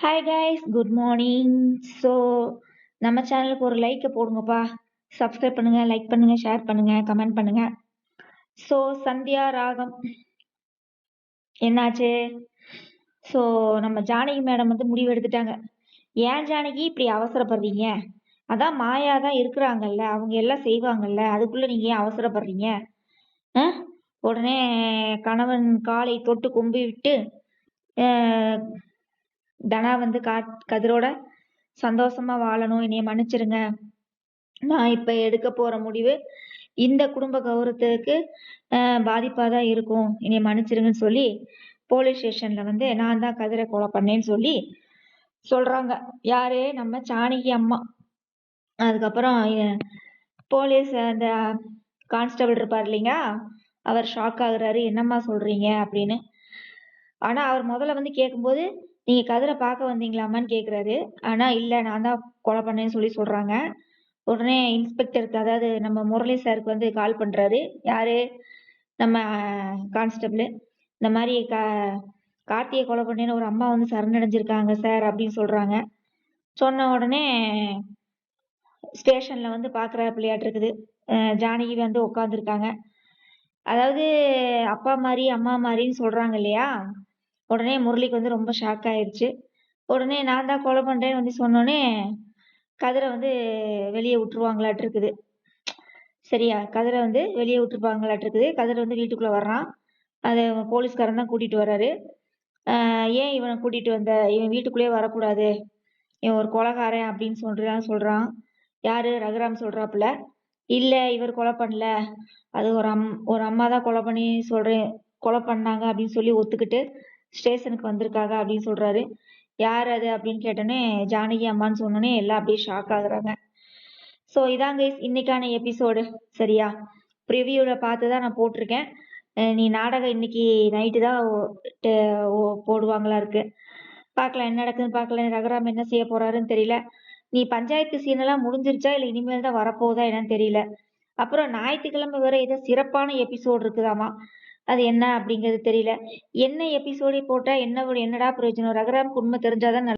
Hi guys, good morning. So நம்ம சேனலுக்கு ஒரு லைக்கை போடுங்கப்பா. சப்ஸ்கிரைப் பண்ணுங்க, லைக் பண்ணுங்க, ஷேர் பண்ணுங்க, கமெண்ட் பண்ணுங்க. ஸோ சந்தியா ராகம் என்னாச்சு? ஸோ நம்ம ஜானகி மேடம் வந்து முடிவு எடுத்துட்டாங்க. ஏன் ஜானகி இப்படி அவசரப்படுறீங்க? அதான் மாயா தான் இருக்கிறாங்கல்ல, அவங்க எல்லாம் செய்வாங்கல்ல, அதுக்குள்ள நீங்க ஏன் அவசரப்படுறீங்க? ஆ? உடனே கணவன் காலை தொட்டு கும்பி விட்டு தனா வந்து கதிரோட சந்தோஷமா வாழணும், என்னைய மன்னிச்சிருங்க, நான் இப்ப எடுக்க போற முடிவு இந்த குடும்ப கௌரவத்துக்கு பாதிப்பாதான் இருக்கும், என்னைய மன்னிச்சிருங்கன்னு சொல்லி போலீஸ் ஸ்டேஷன்ல வந்து நான் தான் கதிரை கொலை பண்ணேன்னு சொல்லி சொல்றாங்க. யாரு? நம்ம ஜானகி அம்மா. அதுக்கப்புறம் போலீஸ் அந்த கான்ஸ்டபிள் இருப்பார் இல்லைங்க, அவர் ஷாக் ஆகுறாரு, என்னம்மா சொல்றீங்க அப்படின்னு. ஆனா அவர் முதல்ல வந்து கேட்கும்போது நீங்க கதிரை பார்க்க வந்தீங்களாமான்னு கேக்குறாரு. ஆனா இல்ல, நான் தான் கொலை பண்ணேன்னு சொல்லி சொல்றாங்க. உடனே இன்ஸ்பெக்டருக்கு, அதாவது நம்ம முரளி சாருக்கு வந்து கால் பண்றாரு. யாரு? நம்ம கான்ஸ்டபிள். இந்த மாதிரி கார்த்தியை கொலை பண்ணேன்னு ஒரு அம்மா வந்து சரணடைஞ்சிருக்காங்க சார் அப்படின்னு சொல்றாங்க. சொன்ன உடனே ஸ்டேஷன்ல வந்து பாக்குற பிள்ளையாட்டு இருக்குது. ஜானகி வந்து உட்காந்துருக்காங்க. அதாவது அப்பா மாதிரி அம்மா மாதிரின்னு சொல்றாங்க இல்லையா? உடனே முரளிக்கு வந்து ரொம்ப ஷாக் ஆயிருச்சு. உடனே நான் தான் கொலை பண்றேன்னு வந்து சொன்னோடனே கதிரை வந்து வெளியே விட்டுருவாங்களாட்டு இருக்குது. சரியா? கதிரை வந்து வெளியே விட்டுருப்பாங்களாட்டு இருக்குது. கதிரை வந்து வீட்டுக்குள்ள வர்றான். அதை போலீஸ்காரன் தான் கூட்டிட்டு வர்றாரு. ஏன் இவனை கூட்டிட்டு வந்த? இவன் வீட்டுக்குள்ளேயே வரக்கூடாது, இவன் ஒரு கொலைகாரன் அப்படின்னு சொல்றான். யாரு? ரகுராம் சொல்றாப்புல. இல்ல, இவர் கொலை பண்ணல, அது ஒரு அம்மா தான் கொலை பண்ணாங்க அப்படின்னு சொல்லி ஒத்துக்கிட்டு ஸ்டேஷனுக்கு வந்திருக்காங்க அப்படின்னு சொல்றாரு. யார் அது அப்படின்னு கேட்டோன்னே ஜானகி அம்மான்னு சொன்னோன்னே எல்லாம் அப்படியே ஷாக் ஆகுறாங்க. ஸோ இதாங்க இன்னைக்கான எபிசோடு. சரியா? ப்ரிவியூல பார்த்து தான் நான் போட்டிருக்கேன். நீ நாடகம் இன்னைக்கு நைட்டு தான் போடுவாங்களா இருக்கு. பார்க்கலாம் என்ன நடக்குதுன்னு பார்க்கலாம். ரகுராம் என்ன செய்ய போறாருன்னு தெரியல. நீ பஞ்சாயத்து சீன் எல்லாம் முடிஞ்சிருச்சா இல்லை இனிமேல் தான் வரப்போகுதா என்னன்னு தெரியல. அப்புறம் ஞாயிற்றுக்கிழமை வேற ஏதோ சிறப்பான எபிசோடு இருக்குதாமா, அது என்ன அப்படிங்கிறது தெரியல. என்ன எபிசோடு போட்டா என்னடா பிரயோஜனம்? ரகுராமுக்கு உண்மை தெரிஞ்சாதான்